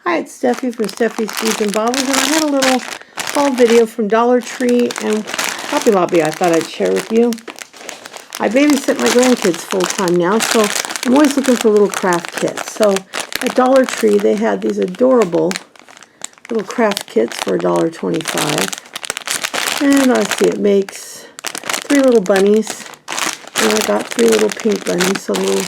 Hi, it's Steffi from Steffi's Beads and Baubles, and I had a little haul video from Dollar Tree and Hobby Lobby I thought I'd share with you. I babysit my grandkids full-time now, so I'm always looking for little craft kits. So at Dollar Tree, they had these adorable little craft kits for $1.25. And let's see, it makes 3 little bunnies, and I got 3 little pink bunnies, so the little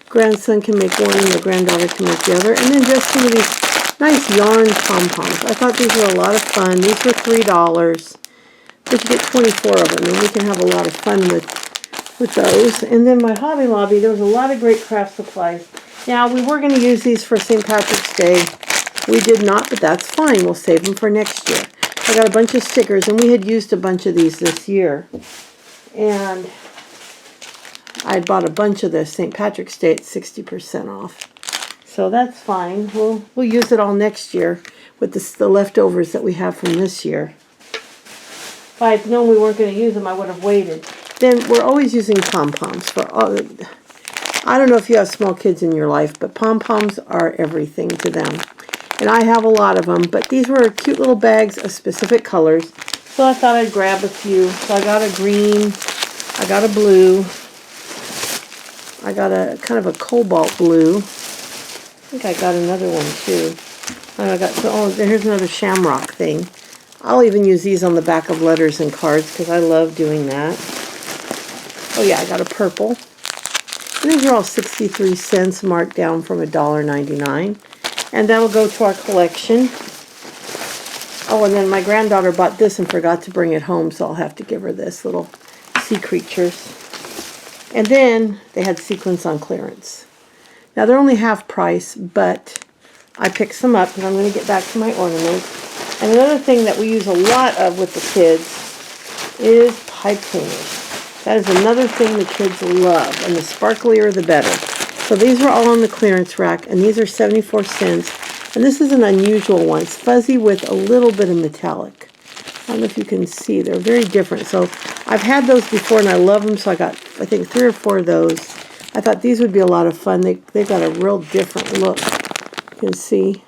grandson can make one and the granddaughter can make the other. And then just some of these nice yarn pom-poms. I thought these were a lot of fun. These were $3, but you get 24 of them, and we can have a lot of fun with those. And then my Hobby Lobby, there was a lot of great craft supplies. Now, we were going to use these for St. Patrick's Day. We did not, but that's fine. We'll save them for next year. I got a bunch of stickers, and we had used a bunch of these this year. And I bought a bunch of this St. Patrick's Day at 60% off. So that's fine. We'll use it all next year with the leftovers that we have from this year. If I had known we weren't going to use them, I would have waited. Then we're always using pom-poms for all. I don't know if you have small kids in your life, but pom-poms are everything to them. And I have a lot of them, but these were cute little bags of specific colors. So I thought I'd grab a few. So I got a green, I got a blue, I got a kind of a cobalt blue. I think I got another one too. And I got, here's another shamrock thing. I'll even use these on the back of letters and cards because I love doing that. Oh yeah, I got a purple. And these are all 63 cents marked down from $1.99. And that'll go to our collection. Oh, and then my granddaughter bought this and forgot to bring it home, so I'll have to give her this, little sea creatures. And then they had sequins on clearance. Now they're only half price, but I picked some up because I'm going to get back to my ornaments. And another thing that we use a lot of with the kids is pipe cleaners. That is another thing the kids love, and the sparklier the better. So these were all on the clearance rack, and these are 74 cents. And this is an unusual one. It's fuzzy with a little bit of metallic. I don't know if you can see. They're very different. So I've had those before, and I love them, so I got, I think, 3 or 4 of those. I thought these would be a lot of fun. They've got a real different look. You can see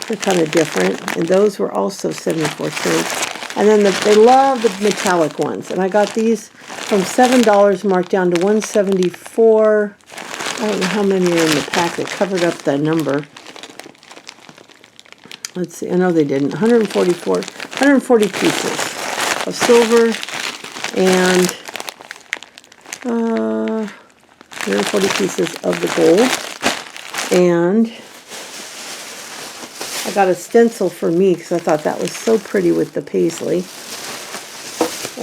they're kind of different. And those were also 74 cents. And then they love the metallic ones. And I got these from $7 marked down to $1.74. I don't know how many are in the pack. They covered up the number. Let's see. I know they didn't. 140 pieces of silver and 140 pieces of the gold. And I got a stencil for me because I thought that was so pretty with the paisley.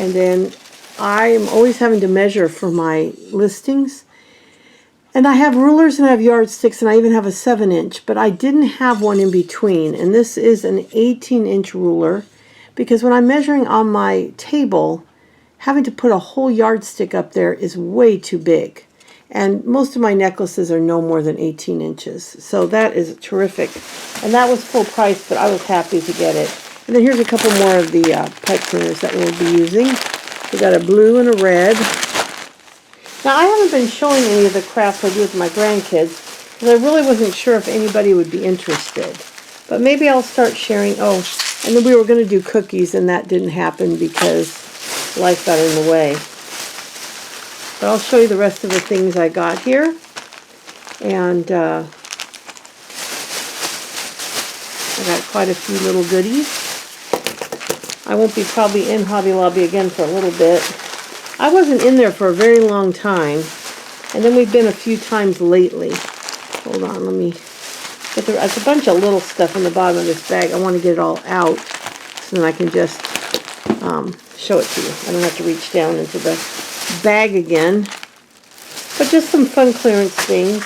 And then I am always having to measure for my listings. And I have rulers and I have yardsticks, and I even have a 7-inch, but I didn't have one in between. And this is an 18-inch ruler because when I'm measuring on my table, having to put a whole yardstick up there is way too big. And most of my necklaces are no more than 18 inches. So that is terrific. And that was full price, but I was happy to get it. And then here's a couple more of the pipe cleaners that we'll be using. We got a blue and a red. Now, I haven't been showing any of the crafts I do with my grandkids because I really wasn't sure if anybody would be interested. But maybe I'll start sharing. Oh, and then we were going to do cookies, and that didn't happen because life got in the way. But I'll show you the rest of the things I got here. And I got quite a few little goodies. I won't be probably in Hobby Lobby again for a little bit. I wasn't in there for a very long time. And then we've been a few times lately. Hold on, let me get the, there's a bunch of little stuff in the bottom of this bag. I want to get it all out so then I can just show it to you. I don't have to reach down into the bag again. But just some fun clearance things.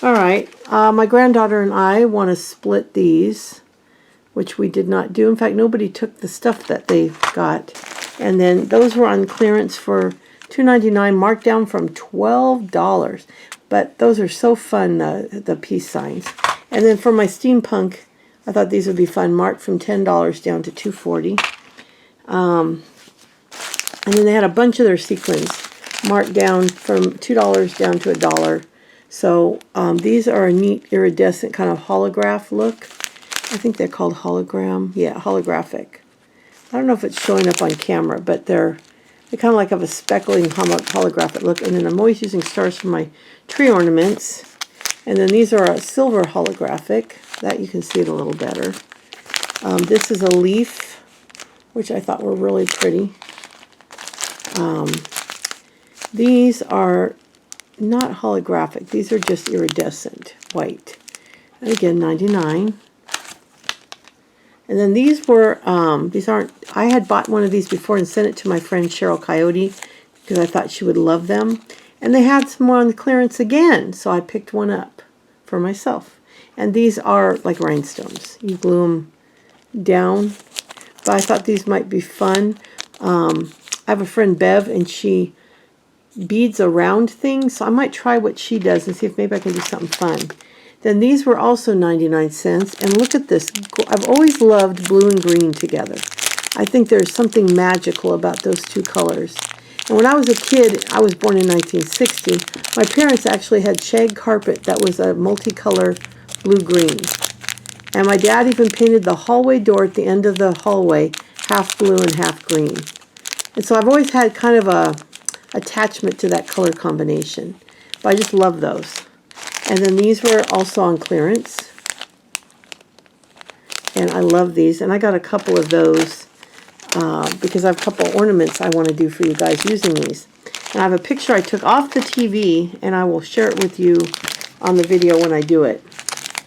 Alright, my granddaughter and I want to split these, which we did not do. In fact, nobody took the stuff that they got. And then those were on clearance for $2.99, marked down from $12. But those are so fun, the peace signs. And then for my steampunk, I thought these would be fun, marked from $10 down to $2.40. And then they had a bunch of their sequins marked down from $2 down to $1. So these are a neat iridescent kind of holograph look. I think they're called hologram. Yeah, holographic. I don't know if it's showing up on camera, but they kind of like have a speckling holographic look. And then I'm always using stars for my tree ornaments. And then these are a silver holographic. That you can see it a little better. This is a leaf, which I thought were really pretty. These are not holographic. These are just iridescent white. And again, 99. And then these were, these aren't, I had bought one of these before and sent it to my friend Cheryl Coyote because I thought she would love them. And they had some more on clearance again, so I picked one up for myself. And these are like rhinestones. You glue them down. But I thought these might be fun. I have a friend Bev, and she beads around things, so I might try what she does and see if maybe I can do something fun. Then these were also 99 cents, and look at this. I've always loved blue and green together. I think there's something magical about those two colors. And when I was a kid, I was born in 1960, my parents actually had shag carpet that was a multicolor blue-green. And my dad even painted the hallway door at the end of the hallway half blue and half green. And so I've always had kind of a attachment to that color combination. But I just love those. And then these were also on clearance. And I love these. And I got a couple of those because I have a couple of ornaments I want to do for you guys using these. And I have a picture I took off the TV, and I will share it with you on the video when I do it.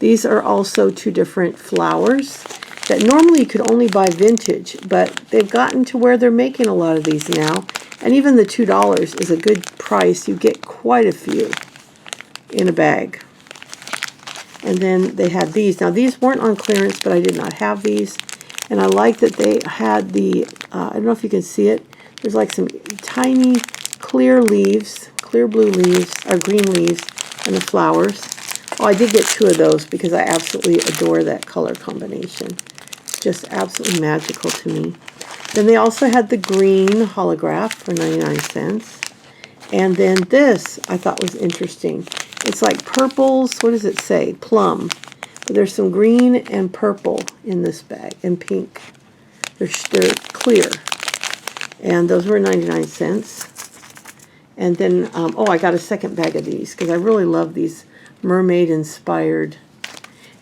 These are also two different flowers that normally you could only buy vintage, but they've gotten to where they're making a lot of these now. And even the $2 is a good price. You get quite a few in a bag. And then they had these. Now these weren't on clearance, but I did not have these. And I like that they had the, I don't know if you can see it, there's like some tiny clear leaves, clear blue leaves, or green leaves, and the flowers. Oh, I did get two of those because I absolutely adore that color combination. It's just absolutely magical to me. Then they also had the green holograph for 99 cents. And then this I thought was interesting. It's like purples, what does it say? Plum. But there's some green and purple in this bag, and pink. They're clear. And those were 99 cents. And then, oh, I got a second bag of these because I really love these mermaid-inspired.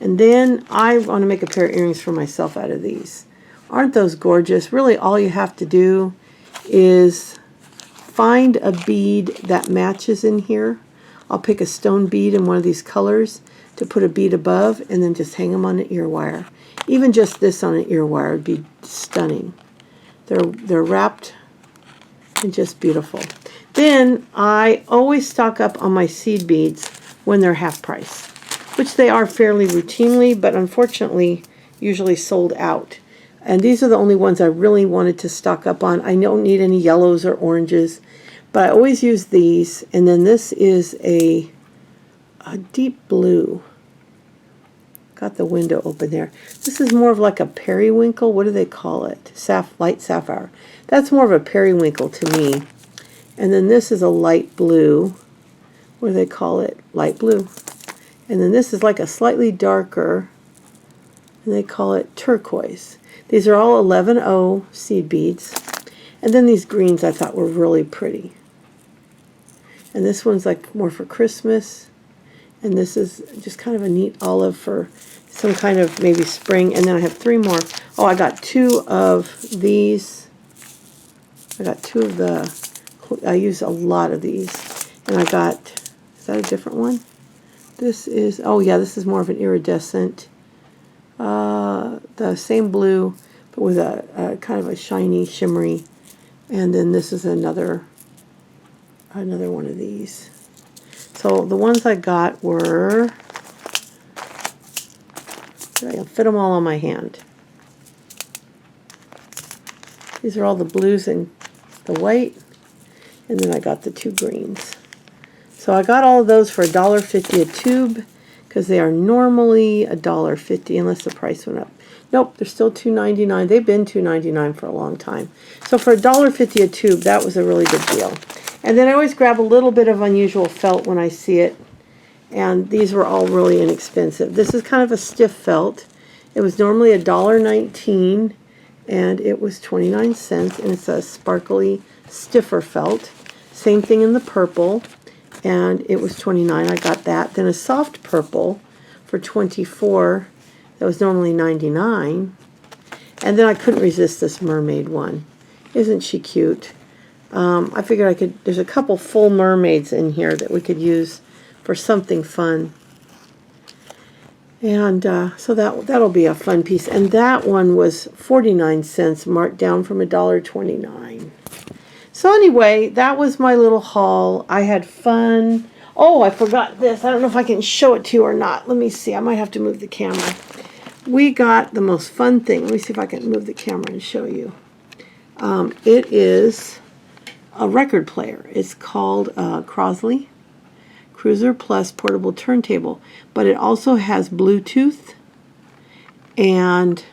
And then I want to make a pair of earrings for myself out of these. Aren't those gorgeous? Really, all you have to do is find a bead that matches in here. I'll pick a stone bead in one of these colors to put a bead above, and then just hang them on an ear wire. Even just this on an ear wire would be stunning. They're wrapped and just beautiful. Then I always stock up on my seed beads when they're half price, which they are fairly routinely, but unfortunately usually sold out. And these are the only ones I really wanted to stock up on. I don't need any yellows or oranges, but I always use these. And then this is a deep blue. Got the window open there. This is more of like a periwinkle. What do they call it? Light sapphire. That's more of a periwinkle to me. And then this is a light blue. What do they call it? Light blue. And then this is like a slightly darker, and they call it turquoise. These are all 11O seed beads. And then these greens I thought were really pretty. And this one's like more for Christmas. And this is just kind of a neat olive for some kind of maybe spring. And then I have three more. Oh, I got two of these. I got two of the, I use a lot of these. And I got, is that a different one? This is, oh yeah, this is more of an iridescent. The same blue, but with a kind of a shiny, shimmery. And then this is another one of these. So the ones I got were, I can fit them all on my hand. These are all the blues and the white, and then I got the two greens. So I got all of those for $1.50 a tube because they are normally $1.50 unless the price went up. Nope, they're still $2.99. They've been $2.99 for a long time. So for $1.50 a tube, that was a really good deal. And then I always grab a little bit of unusual felt when I see it. And these were all really inexpensive. This is kind of a stiff felt. It was normally $1.19, and it was 29 cents, and it's a sparkly, stiffer felt. Same thing in the purple, and it was 29. I got that. Then a soft purple for 24. That was normally 99. And then I couldn't resist this mermaid one. Isn't she cute? I figured I could, there's a couple full mermaids in here that we could use for something fun. And so that'll be a fun piece. And that one was 49 cents, marked down from $1.29. So anyway, that was my little haul. I had fun. Oh, I forgot this. I don't know if I can show it to you or not. Let me see. I might have to move the camera. We got the most fun thing. Let me see if I can move the camera and show you. It is a record player. It's called Crosley Cruiser Plus Portable Turntable. But it also has Bluetooth. And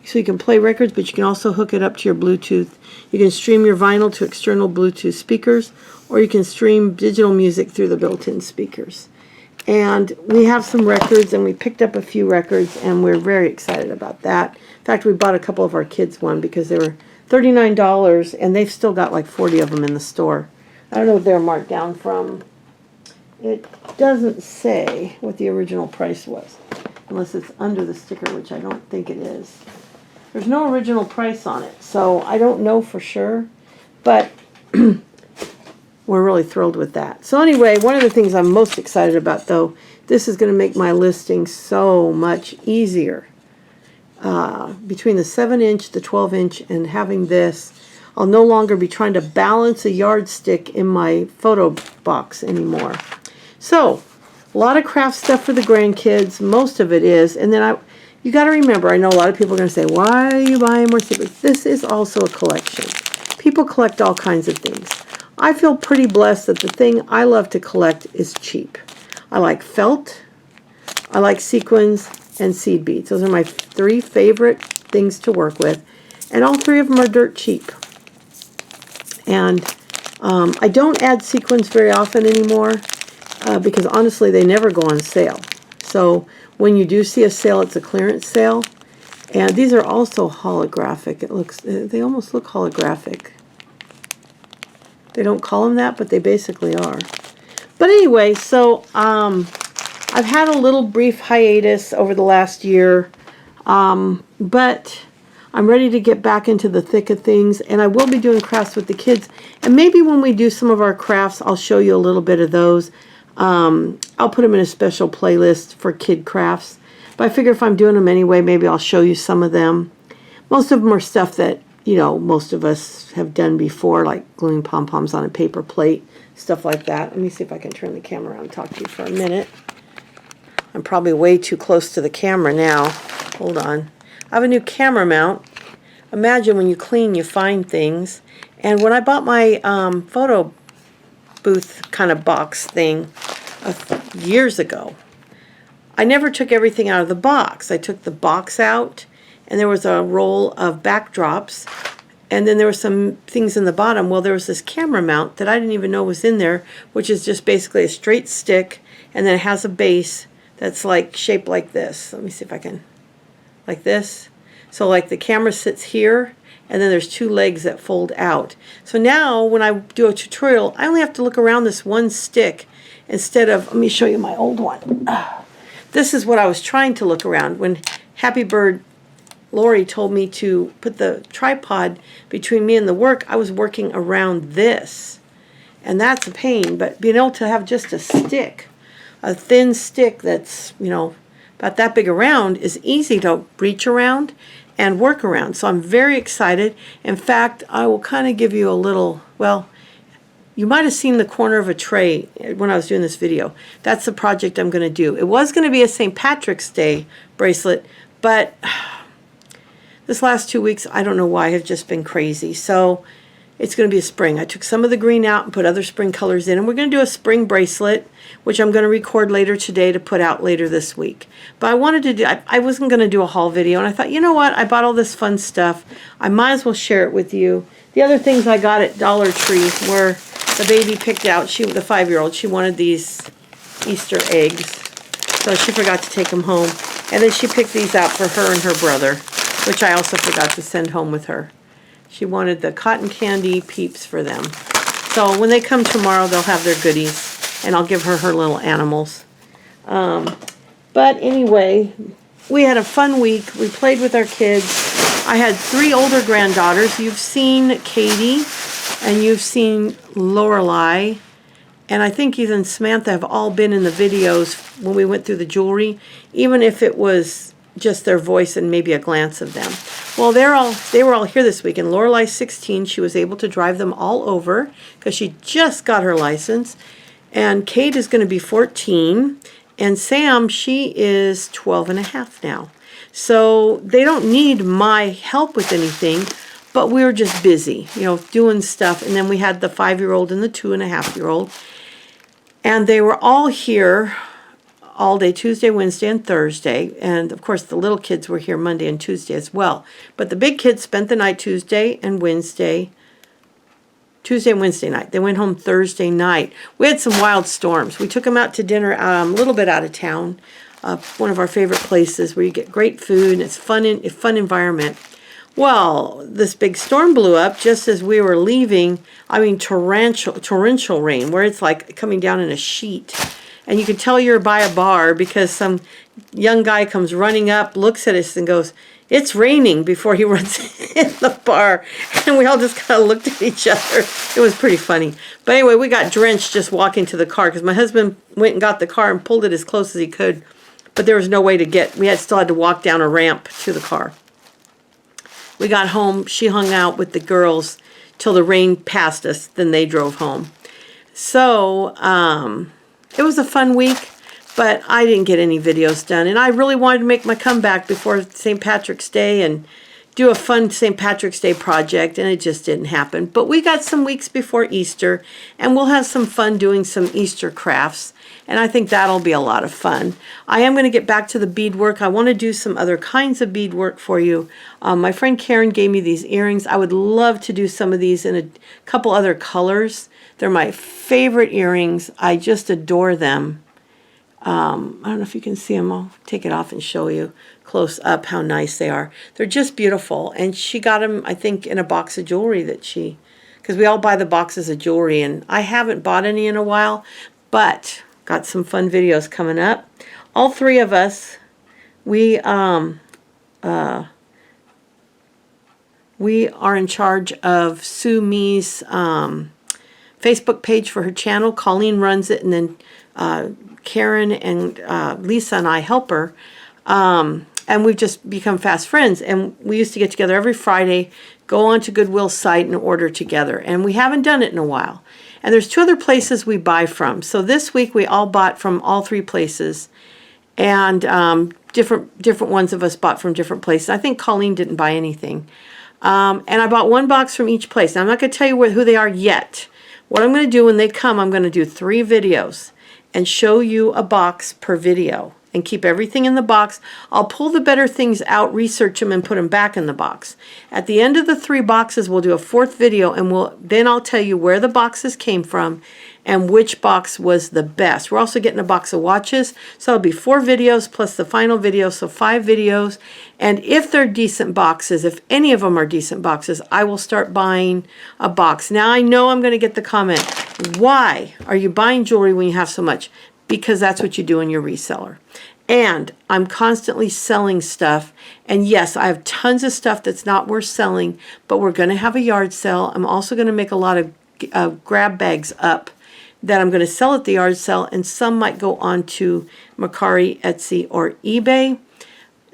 so you can play records, but you can also hook it up to your Bluetooth. You can stream your vinyl to external Bluetooth speakers, or you can stream digital music through the built-in speakers. And we have some records, and we picked up a few records, and we're very excited about that. In fact, we bought a couple of our kids one because they were $39, and they've still got like 40 of them in the store. I don't know what they're marked down from. It doesn't say what the original price was, unless it's under the sticker, which I don't think it is. There's no original price on it, so I don't know for sure, but we're really thrilled with that. So anyway, one of the things I'm most excited about, though, this is going to make my listing so much easier. Between the 7-inch, the 12-inch, and having this, I'll no longer be trying to balance a yardstick in my photo box anymore. So, a lot of craft stuff for the grandkids. Most of it is. And then you got to remember, I know a lot of people are going to say, why are you buying more secrets? This is also a collection. People collect all kinds of things. I feel pretty blessed that the thing I love to collect is cheap. I like felt, I like sequins, and seed beads. Those are my 3 favorite things to work with. And all 3 of them are dirt cheap. And I don't add sequins very often anymore because honestly they never go on sale. So when you do see a sale, it's a clearance sale. And these are also holographic. They almost look holographic. They don't call them that, but they basically are. But anyway, so I've had a little brief hiatus over the last year, but I'm ready to get back into the thick of things, and I will be doing crafts with the kids. And maybe when we do some of our crafts, I'll show you a little bit of those. I'll put them in a special playlist for kid crafts. But I figure if I'm doing them anyway, maybe I'll show you some of them. Most of them are stuff that, you know, most of us have done before, like gluing pom-poms on a paper plate, stuff like that. Let me see if I can turn the camera around and talk to you for a minute. I'm probably way too close to the camera now. Hold on. I have a new camera mount. Imagine when you clean, you find things. And when I bought my photo booth kind of box thing years ago, I never took everything out of the box. I took the box out, and there was a roll of backdrops, and then there were some things in the bottom. Well, there was this camera mount that I didn't even know was in there, which is just basically a straight stick, and then it has a base that's like shaped like this. Let me see if I can, like this. So like the camera sits here, and then there's 2 legs that fold out. So now when I do a tutorial, I only have to look around this one stick instead of, let me show you my old one. This is what I was trying to look around when Happy Bird Lori told me to put the tripod between me and the work. I was working around this, and that's a pain. But being able to have just a stick, a thin stick that's, you know, about that big around, is easy to reach around and work around. So I'm very excited. In fact, I will kind of give you a little, well, you might have seen the corner of a tray when I was doing this video. That's the project I'm going to do. It was going to be a St. Patrick's Day bracelet, but this last 2 weeks, I don't know why, have just been crazy. So it's going to be a spring. I took some of the green out and put other spring colors in, and we're going to do a spring bracelet, which I'm going to record later today to put out later this week. But I wanted to do, I wasn't going to do a haul video, and I thought, you know what, I bought all this fun stuff. I might as well share it with you. The other things I got at Dollar Tree were the baby picked out, the 5-year-old, she wanted these Easter eggs. So she forgot to take them home. And then she picked these out for her and her brother, which I also forgot to send home with her. She wanted the cotton candy Peeps for them. So when they come tomorrow, they'll have their goodies, and I'll give her her little animals. But anyway, we had a fun week. We played with our kids. I had 3 older granddaughters. You've seen Katie, and you've seen Lorelei, and I think Ethan and Samantha have all been in the videos when we went through the jewelry, even if it was just their voice and maybe a glance of them. Well, they were all here this week, and Lorelei's 16. She was able to drive them all over because she just got her license. And Kate is going to be 14, and Sam, she is 12 and a half now. So they don't need my help with anything, but we were just busy, you know, doing stuff. And then we had the 5-year-old and the 2.5-year-old, and they were all here all day, Tuesday, Wednesday, and Thursday. And of course, the little kids were here Monday and Tuesday as well. But the big kids spent the night Tuesday and Wednesday night. They went home Thursday night. We had some wild storms. We took them out to dinner a little bit out of town, one of our favorite places where you get great food and it's a fun environment. Well, this big storm blew up just as we were leaving. I mean, torrential rain, where it's like coming down in a sheet. And you can tell you're by a bar because some young guy comes running up, looks at us and goes, "It's raining," before he runs in the bar. And we all just kind of looked at each other. It was pretty funny. But anyway, we got drenched just walking to the car because my husband went and got the car and pulled it as close as he could. But there was no way to get, still had to walk down a ramp to the car. We got home. She hung out with the girls till the rain passed us. Then they drove home. So it was a fun week, but I didn't get any videos done. And I really wanted to make my comeback before St. Patrick's Day and do a fun St. Patrick's Day project, and it just didn't happen. But we got some weeks before Easter, and we'll have some fun doing some Easter crafts, and I think that'll be a lot of fun. I am going to get back to the beadwork. I want to do some other kinds of beadwork for you. My friend Karen gave me these earrings. I would love to do some of these in a couple other colors. They're my favorite earrings. I just adore them. I don't know if you can see them. I'll take it off and show you close up how nice they are. They're just beautiful. And she got them, I think, in a box of jewelry because we all buy the boxes of jewelry, and I haven't bought any in a while, but got some fun videos coming up. All 3 of us, we are in charge of Sue Me's Facebook page for her channel. Colleen runs it, and then Karen and Lisa and I help her. And we've just become fast friends. And we used to get together every Friday, go on to Goodwill's site and order together. And we haven't done it in a while. And there's 2 other places we buy from. So this week we all bought from all 3 places. And different ones of us bought from different places. I think Colleen didn't buy anything. And I bought 1 box from each place. Now, I'm not going to tell you who they are yet. What I'm going to do when they come, I'm going to do 3 videos and show you a box per video and keep everything in the box. I'll pull the better things out, research them, and put them back in the box. At the end of the 3 boxes, we'll do a 4th video, and then I'll tell you where the boxes came from and which box was the best. We're also getting a box of watches, so it'll be 4 videos plus the final video, so 5 videos. And if they're decent boxes, if any of them are decent boxes, I will start buying a box. Now, I know I'm going to get the comment, why are you buying jewelry when you have so much? Because that's what you do in your reseller. And I'm constantly selling stuff. And yes, I have tons of stuff that's not worth selling, but we're going to have a yard sale. I'm also going to make a lot of grab bags up that I'm going to sell at the yard sale, and some might go on to Mercari, Etsy, or eBay.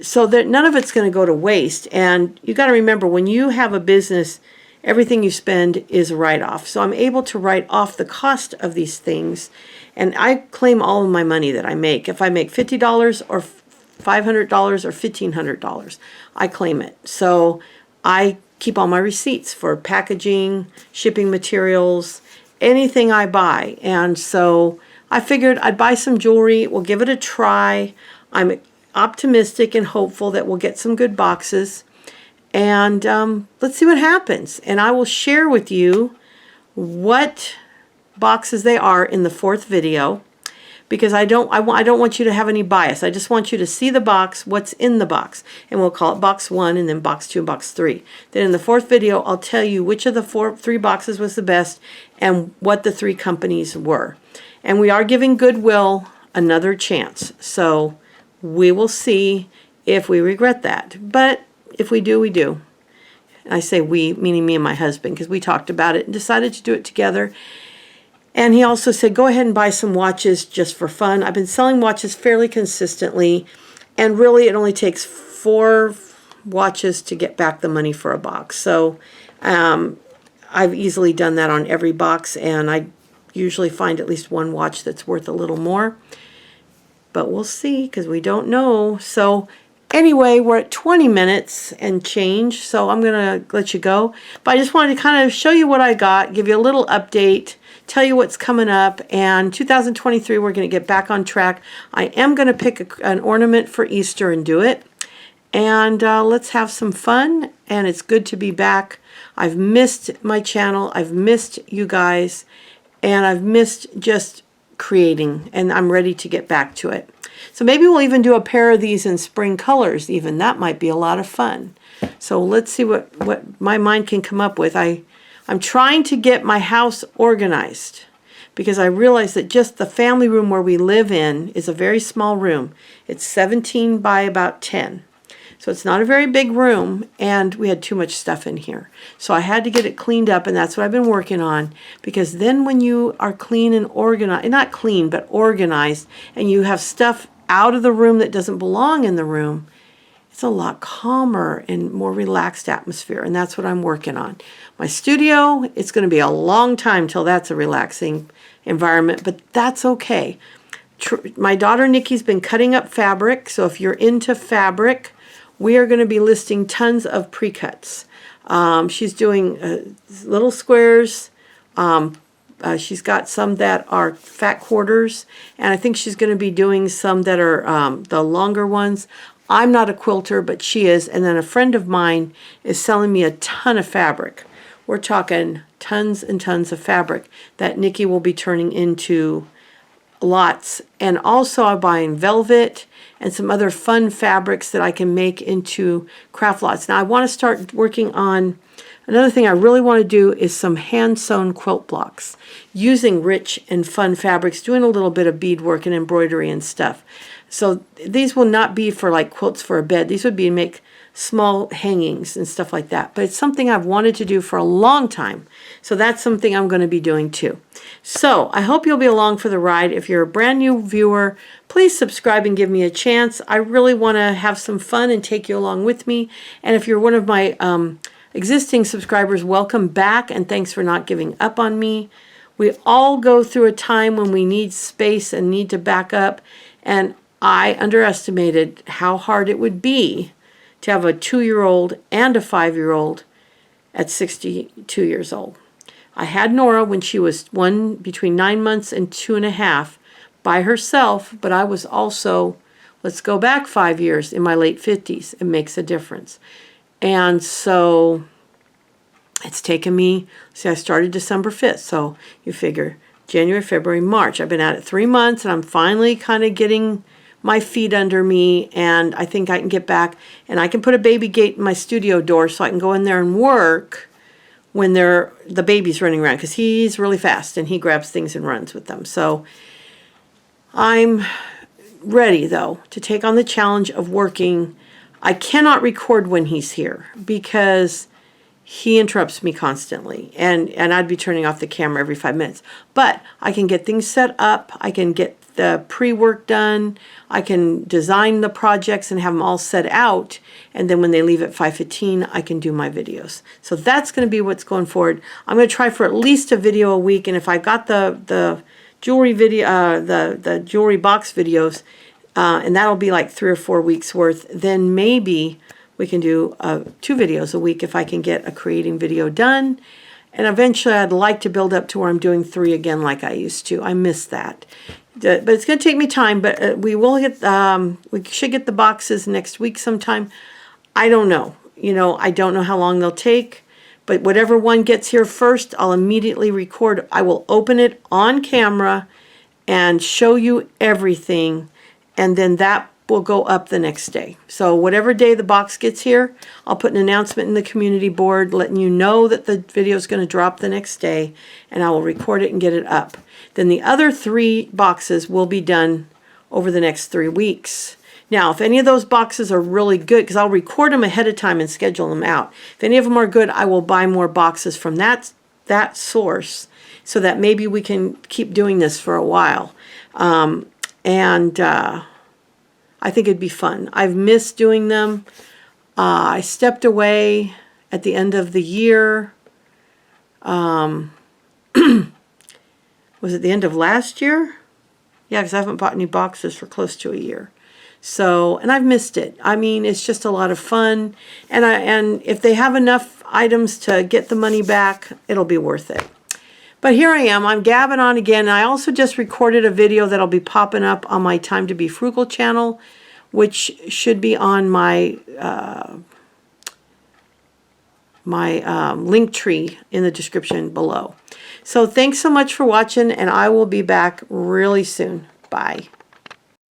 So that none of it's going to go to waste. And you got to remember, when you have a business, everything you spend is a write-off. So I'm able to write off the cost of these things, and I claim all of my money that I make. If I make $50 or $500 or $1,500, I claim it. So I keep all my receipts for packaging, shipping materials, anything I buy. And so I figured I'd buy some jewelry. We'll give it a try. I'm optimistic and hopeful that we'll get some good boxes. And let's see what happens. And I will share with you what boxes they are in the 4th video. because I don't want you to have any bias. I just want you to see the box, what's in the box. And we'll call it box 1 and then box 2 and box 3. Then in the 4th video, I'll tell you which of the 3 boxes was the best and what the 3 companies were. And we are giving Goodwill another chance. So we will see if we regret that. But if we do, we do. I say we, meaning me and my husband, because we talked about it and decided to do it together. And he also said, go ahead and buy some watches just for fun. I've been selling watches fairly consistently, and really it only takes 4 watches to get back the money for a box. So I've easily done that on every box, and I usually find at least one watch that's worth a little more. But we'll see, because we don't know. So anyway, we're at 20 minutes and change, so I'm going to let you go. But I just wanted to kind of show you what I got, give you a little update, tell you what's coming up. And 2023, we're going to get back on track. I am going to pick an ornament for Easter and do it. And let's have some fun. And it's good to be back. I've missed my channel. I've missed you guys. And I've missed just creating. And I'm ready to get back to it. So maybe we'll even do a pair of these in spring colors even. That might be a lot of fun. So let's see what my mind can come up with. I'm trying to get my house organized because I realize that just the family room where we live in is a very small room. It's 17 by about 10. So it's not a very big room, and we had too much stuff in here. So I had to get it cleaned up, and that's what I've been working on, because then when you are clean and organized, not clean, but organized, and you have stuff out of the room that doesn't belong in the room, it's a lot calmer and more relaxed atmosphere, and that's what I'm working on. My studio, it's going to be a long time till that's a relaxing environment, but that's okay. My daughter Nikki's been cutting up fabric, so if you're into fabric, we are going to be listing tons of pre-cuts. She's doing little squares. She's got some that are fat quarters, and I think she's going to be doing some that are the longer ones. I'm not a quilter, but she is. And then a friend of mine is selling me a ton of fabric. We're talking tons and tons of fabric that Nikki will be turning into lots. And also I'm buying velvet and some other fun fabrics that I can make into craft lots. Now I want to start working on, another thing I really want to do is some hand-sewn quilt blocks using rich and fun fabrics, doing a little bit of beadwork and embroidery and stuff. So these will not be for like quilts for a bed. These would be to make small hangings and stuff like that. But it's something I've wanted to do for a long time. So that's something I'm going to be doing too. So I hope you'll be along for the ride. If you're a brand new viewer, please subscribe and give me a chance. I really want to have some fun and take you along with me. And if you're one of my existing subscribers, welcome back, and thanks for not giving up on me. We all go through a time when we need space and need to back up, and I underestimated how hard it would be to have a 2-year-old and a 5-year-old at 62 years old. I had Nora when she was between 9 months and 2.5 by herself, but I was also, let's go back 5 years, in my late 50s. It makes a difference. And so it's taken me, see, I started December 5th, so you figure January, February, March. I've been at it 3 months, and I'm finally kind of getting my feet under me, and I think I can get back, and I can put a baby gate in my studio door so I can go in there and work when the baby's running around, because he's really fast and he grabs things and runs with them. So I'm ready, though, to take on the challenge of working. I cannot record when he's here because he interrupts me constantly, and I'd be turning off the camera every 5 minutes. But I can get things set up. I can get the pre-work done. I can design the projects and have them all set out. And then when they leave at 5:15, I can do my videos. So that's going to be what's going forward. I'm going to try for at least a video a week. And if I got the jewelry video, the jewelry box videos, and that'll be like 3 or 4 weeks worth, then maybe we can do 2 videos a week if I can get a creating video done. And eventually I'd like to build up to where I'm doing 3 again like I used to. I miss that. But it's going to take me time, but we should get the boxes next week sometime. I don't know. I don't know how long they'll take, but whatever one gets here first, I'll immediately record. I will open it on camera and show you everything, and then that will go up the next day. So whatever day the box gets here, I'll put an announcement in the community board letting you know that the video is going to drop the next day, and I will record it and get it up. Then the other 3 boxes will be done over the next 3 weeks. Now, if any of those boxes are really good, because I'll record them ahead of time and schedule them out. If any of them are good, I will buy more boxes from that source so that maybe we can keep doing this for a while. I think it'd be fun. I've missed doing them. I stepped away at the end of the year. Was it the end of last year? Yeah, because I haven't bought any boxes for close to a year. So, and I've missed it. I mean, it's just a lot of fun. And if they have enough items to get the money back, it'll be worth it. But here I am. I'm gabbing on again. I also just recorded a video that'll be popping up on my Time to Be Frugal channel, which should be on my link tree in the description below. So thanks so much for watching, and I will be back really soon. Bye.